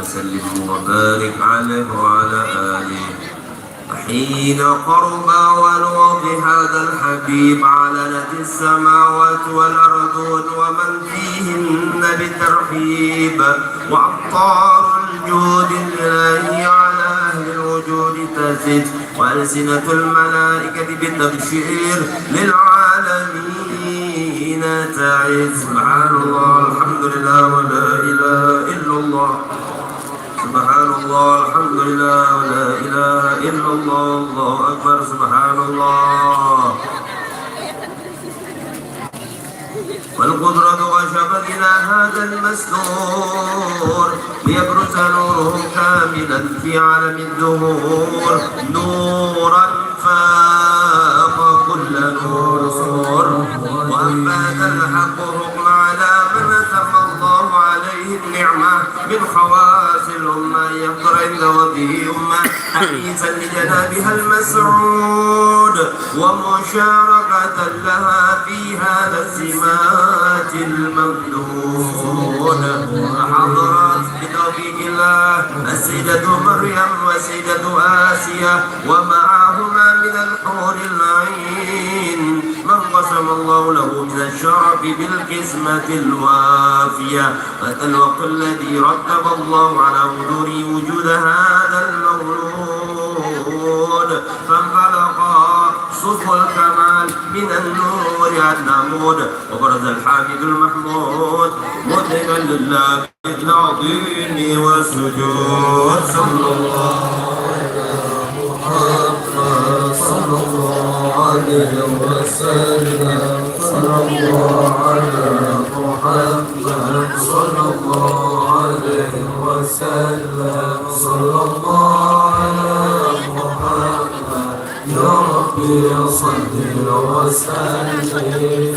وسلم وبارك عليه وعلى آله. حين قرب والوضع هذا الحبيب علنت السماوات والأرض ومن فيهن بترحيب، وأمطار الجود الإلهي على أهل الوجود تزد، وألسنة الملائكة بالتبشير للعالمين تعز. سبحان الله الحمد لله ولا إله إلا الله. سبحان الله الحمد لله ولا إله إلا الله. الله أكبر. سبحان الله. والقدرة وشفت إلى هذا المستور ليبرز نوره كاملا في عالم الدهور، نورا فاق كل نور، وأنبات الحق حكم على من أتم الله عليه النعمة من خواص الأمة، يقدر عند وجهه أمة حديثا لجنابها المسعود، ومشاركة لها في هذا السمات الممدود. حضرت بتوفيق الله السيدة مريم والسيدة آسيا ومعهما من الحور العين من قسم الله له من الشرف بالقسمة الوافية، هذا الوقت الذي رتب الله على حضوره وجود هذا المولود، فانفلقا صف الكمال من النور النمود، وبرز الحامد المحمود مذهبا لله بالعظيم والسجود. صلى الله على محمد صلى الله عليه وسلم. صلى الله على محمد صلى الله عليه وسلم. صلى الله على محمد يا ربي صل وسلم.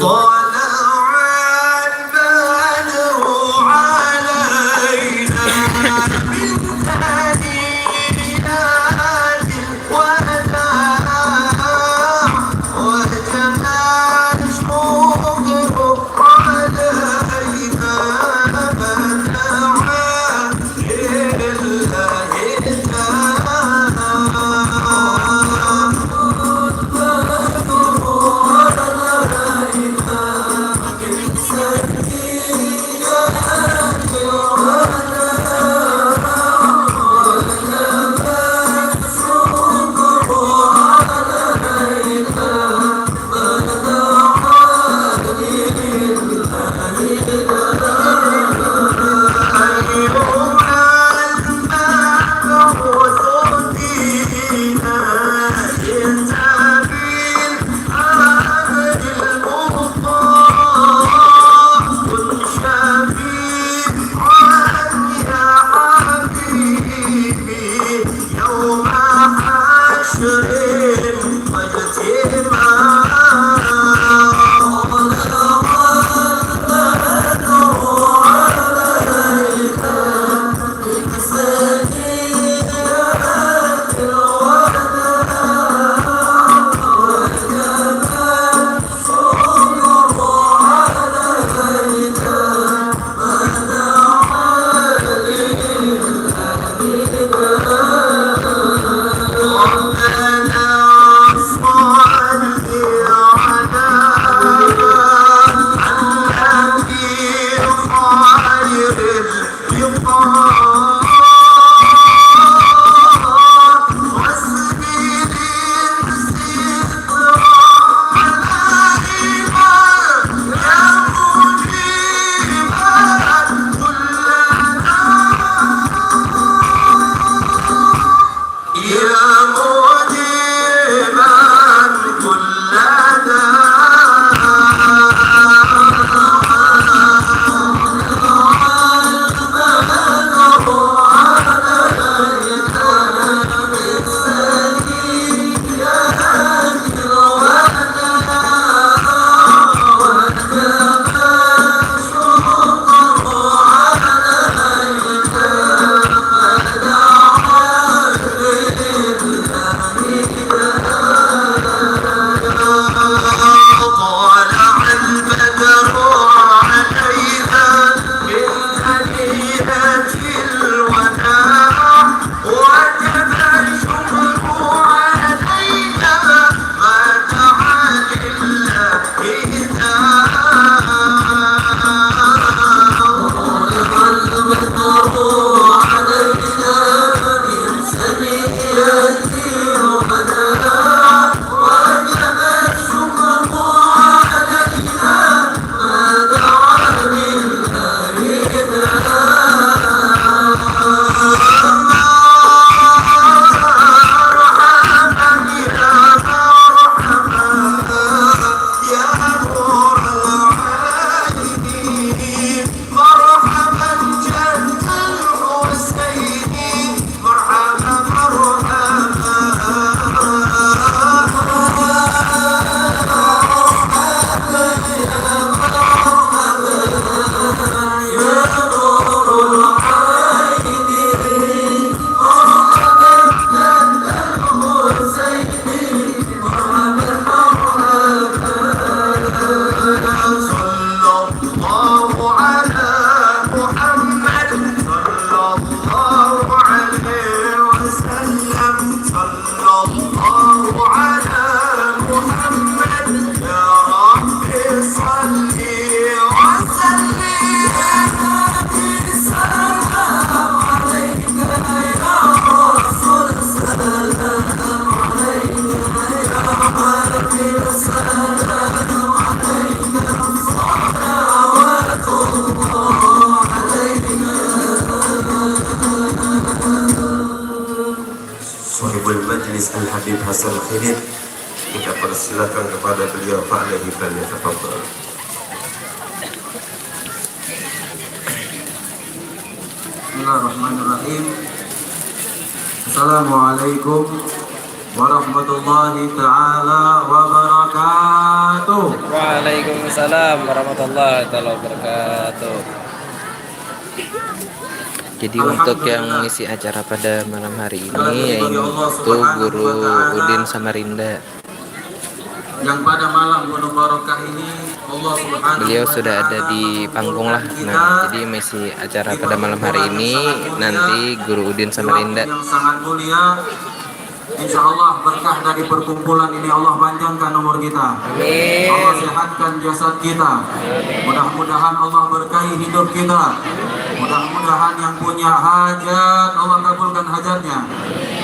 Majlis Al-Habib Hasan Khidid. Kita persilakan kepada beliau fa'alaihi falyatafaddal. Bismillahirrahmanirrahim. Assalamualaikum warahmatullahi ta'ala wabarakatuh. Waalaikumsalam warahmatullahi taala wabarakatuh. Jadi untuk yang mengisi acara pada malam hari ini yaitu Guru Udin Samarinda. Yang pada malam penuh barokah ini Allah Subhanahu Beliau sudah ada di panggung lah. Nah, jadi mengisi acara pada malam hari ini nanti Guru Udin Samarinda. Yang sangat mulia. Insya Allah berkah dari perkumpulan ini Allah panjangkan umur kita. Amin. Allah sehatkan jasad kita. Mudah-mudahan Allah berkahi hidup kita. Mudah-mudahan yang punya hajat Allah kabulkan hajatnya.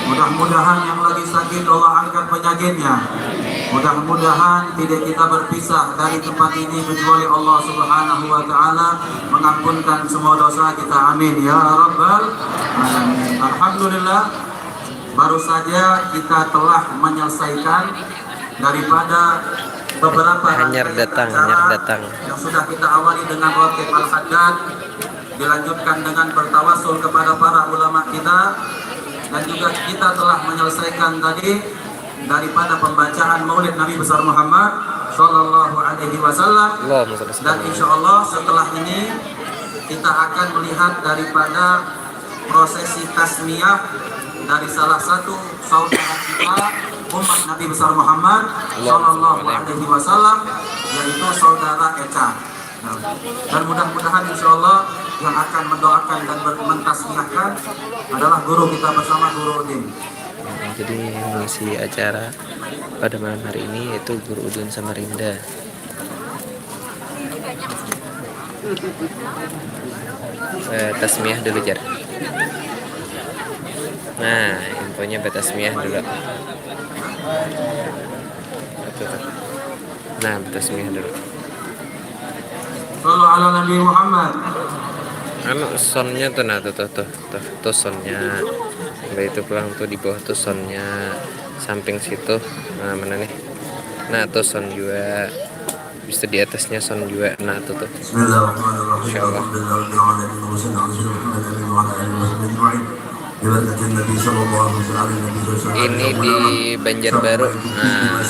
Mudah-mudahan yang lagi sakit Allah angkat penyakitnya. Mudah-mudahan tidak kita berpisah dari tempat ini kecuali Allah Subhanahu wa taala mengampunkan semua dosa kita. Amin ya rabbal alamin. Alhamdulillah, baru saja kita telah menyelesaikan daripada beberapa Hanyar datang yang sudah kita awali dengan Rotib Al-Haddad, dilanjutkan dengan bertawasul kepada para ulama kita, dan juga kita telah menyelesaikan tadi daripada pembacaan Maulid Nabi besar Muhammad Sallallahu Alaihi Wasallam. Dan insya Allah setelah ini kita akan melihat daripada prosesi tasmiyah dari salah satu saudara kita umat Nabi besar Muhammad Sallallahu Alaihi Wasallam, yaitu saudara Eca. Dan mudah-mudahan insya Allah yang akan mendoakan dan mentasmiyahkan adalah guru kita bersama Guru Udin. Jadi mengisi acara pada malam hari ini yaitu Guru Udin Samarinda. Tasmiyah dulu Jar. Nah, infonya tasmiyah dulu. Nah, tasmiyah dulu. Sallu ala Nabi Muhammad. Anu sonnya tuh, nah tuh sonnya. Sampai itu pulang tuh di bawah tuh sonnya, samping situ. Nah, mana nih? Nah, tuh son juga. Bisa di atasnya son juga. Nah, tuh. Insyaallah. Ini di Banjarbaru. Nah,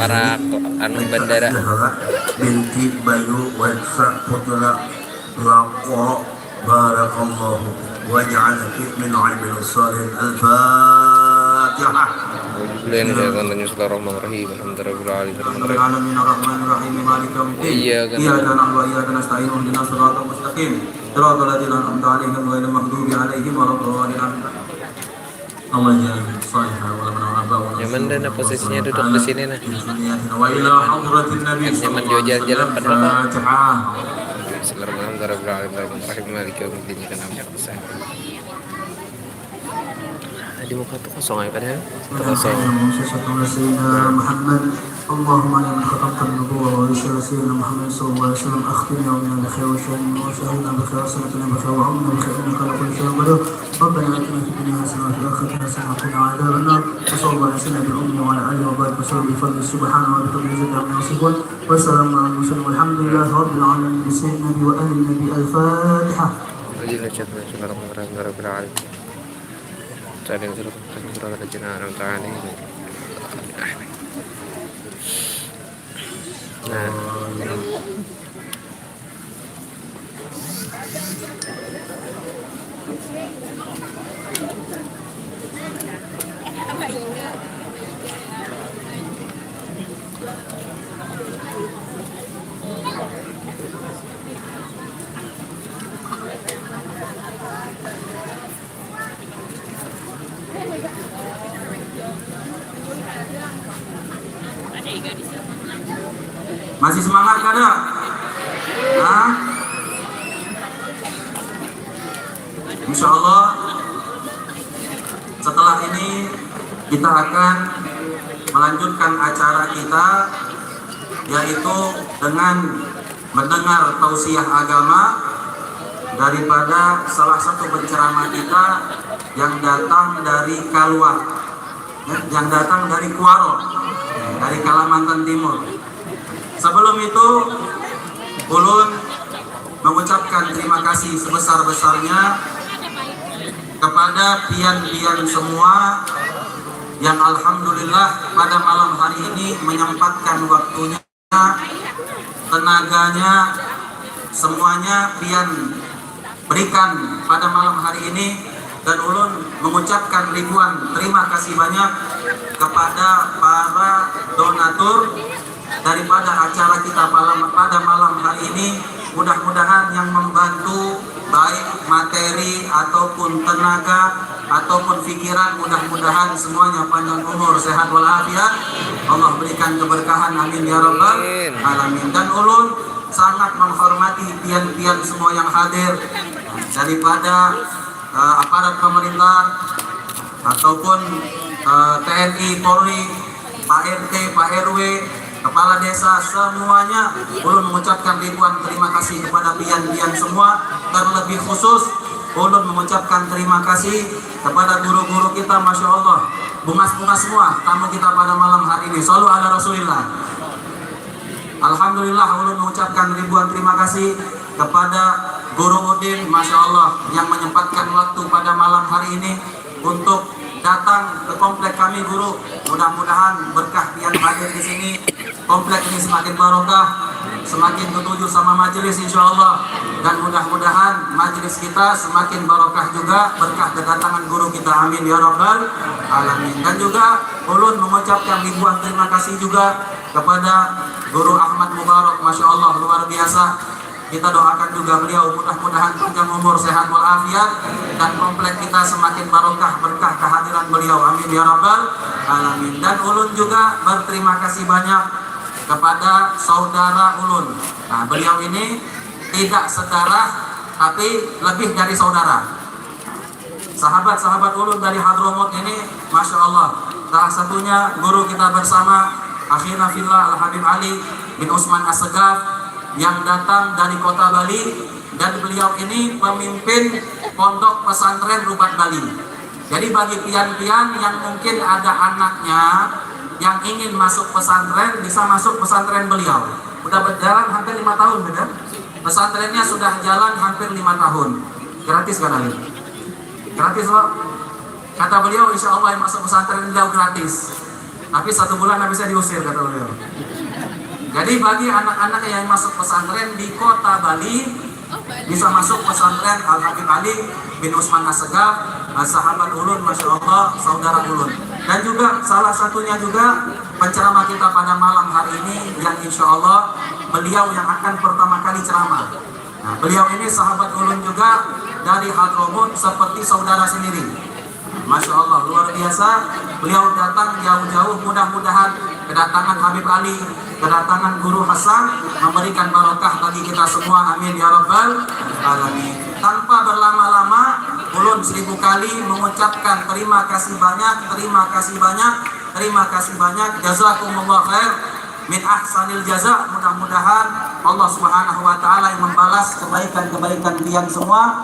para anu bandara. Binti Bayu Wajsa Putra Laqo Barakallahu waj'alaki min 'ibadil salihin. Al-Fatihah. Bismillahirrahmanirrahim. Alhamdulillahirabbil Alamin arrahmanirrahim maliki yaumiddin. Iyyaka na'budu wa iyyaka nasta'in ihdinas siratal mustaqim. Siratal ladzina an'amta 'alaihim ghairil maghdubi 'alaihim waladdallin. Allah jalla salihah wa man Nyaman dan posisinya duduk di sini nah. wa ila hadratin nabi Nyaman dia jalan-jalan padahal Fatihah. Bismillahirrahmanirrahim. Maliki yaumiddin. Di muka tuh kosong aja padahal. Kosong. اللهم يا من ختمت النبوة ورسالة سيدنا محمد صلى الله عليه وسلم أختنا ومن الخير وشهدنا وشهدنا بخير سنتنا بخير وعمنا بخير إنك على كل شيء قدير. ربنا آتنا في الدنيا حسنة وفي الآخرة حسنة وقنا عذاب النار. وصلى الله على سيدنا بالأمة وعلى آله وبارك وسلم بفضل سبحانه وبحمده جل عما يصفون. والسلام على المرسلين والحمد لله رب العالمين بسيد النبي وآل النبي. الفاتحة. Nah, masih semangat kada? Nah, insya Allah setelah ini kita akan melanjutkan acara kita, yaitu dengan mendengar tausiah agama daripada salah satu penceramah kita yang datang dari Kalwa, yang datang dari Kuaro, dari Kalimantan Timur. Sebelum itu, ulun mengucapkan terima kasih sebesar-besarnya kepada pian-pian semua yang alhamdulillah pada malam hari ini menyempatkan waktunya, tenaganya, semuanya pian berikan pada malam hari ini, dan ulun mengucapkan ribuan terima kasih banyak kepada para donatur daripada acara kita pada malam hari ini. Mudah-mudahan yang membantu baik materi ataupun tenaga ataupun pikiran, mudah-mudahan semuanya panjang umur, sehat walafiat, Allah berikan keberkahan, amin ya rabbal alamin. Dan ulun sangat menghormati pian-pian semua yang hadir daripada aparat pemerintah ataupun TNI, Polri, Pak RT, Pak RW, kepala desa, semuanya ulun mengucapkan ribuan terima kasih kepada pian-pian semua. Terlebih khusus ulun mengucapkan terima kasih kepada guru-guru kita, Masya Allah, bungas-bungas semua tamu kita pada malam hari ini. Shallu ala Rasulillah. Alhamdulillah, ulun mengucapkan ribuan terima kasih kepada Guru Udin, Masya Allah, yang menyempatkan waktu pada malam hari ini untuk datang ke komplek kami, Guru. Mudah-mudahan berkah pian hadir di sini, komplek ini semakin barokah, semakin ketujuh sama majelis insya Allah, dan mudah-mudahan majelis kita semakin barokah juga berkah kedatangan guru kita, amin ya rabbal alamin. Dan juga ulun mengucapkan ribuan terima kasih juga kepada Guru Ahmad Mubarak, Masya Allah, luar biasa. Kita doakan juga beliau mudah-mudahan panjang umur, sehat walafiat, dan komplek kita semakin barokah berkah kehadiran beliau, amin ya rabbal alamin. Dan ulun juga berterima kasih banyak kepada saudara ulun. Nah, beliau ini tidak sedarah tapi lebih dari saudara. Sahabat-sahabat ulun dari Hadramut ini, Masya Allah, salah satunya guru kita bersama, akhirna fillah Al-Habib Ali bin Usman As-Segaf, yang datang dari kota Bali, dan beliau ini pemimpin pondok pesantren Rubat Bali. Jadi bagi pian-pian yang mungkin ada anaknya yang ingin masuk pesantren, bisa masuk pesantren beliau. Udah berjalan hampir 5 tahun, benar? Pesantrennya sudah jalan hampir 5 tahun. Gratis kan Ali? Gratis loh. Kata beliau, insya Allah yang masuk pesantren beliau gratis. Tapi 1 bulan nggak bisa diusir, kata beliau. Jadi bagi anak-anak yang masuk pesantren di kota Bali, bisa masuk pesantren Al-Habib Ali bin Usman As-Segaf, sahabat ulun, Masya Allah, saudara ulun. Dan juga salah satunya juga penceramah kita pada malam hari ini, yang insya Allah beliau yang akan pertama kali ceramah. Nah, beliau ini sahabat ulun juga dari Hadramut, seperti saudara sendiri. Masya Allah, luar biasa. Beliau datang jauh-jauh, mudah-mudahan kedatangan Habib Ali, kedatangan Guru Hasan memberikan barokah bagi kita semua, amin ya rabbal alamin. Tanpa berlama-lama, ulun 1000 kali mengucapkan terima kasih banyak, terima kasih banyak, terima kasih banyak. Jazakumullah khair min ahsanil jaza. Mudah-mudahan Allah Subhanahu wa taala yang membalas kebaikan-kebaikan kalian semua.